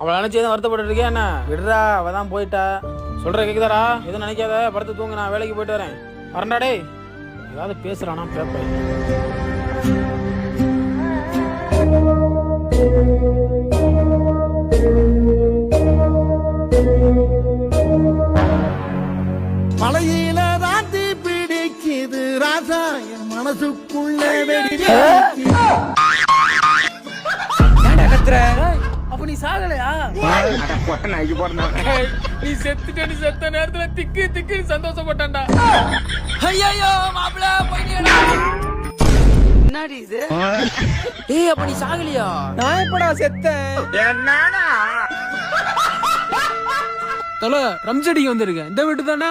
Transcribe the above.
அவளை நினைச்சு எதுவும் வருத்தப்பட்டு இருக்கே என்ன? விடுறா, அவ தான் போயிட்டா. சொல்ற கேக்குதாடா? எதுவும் நினைக்காத, படுத்து தூங்க, நான் வேலைக்கு போயிட்டு வரேன். வரண்டா டேய். ஏதாவது பேசுறானா பேப்பர். மலையில ராத்தி பிடிக்குது ராசா என் மனசுக்குள்ள அப்ப நீ சாகலையா? நீ செத்துட்ட. நீ செத்த நேரத்துல திக்கு திக்கு சந்தோஷப்பட்டான்டா. ஐயோ மாப்பிள போயிட்டியடா. என்னடி இது? ஏய் அப்ப நீ சாகலையா? நான் எப்படா செத்தேன்? என்னடா தல ரம்சடிக்கு வந்திருக்கேன். இந்த வீட்டு தானே?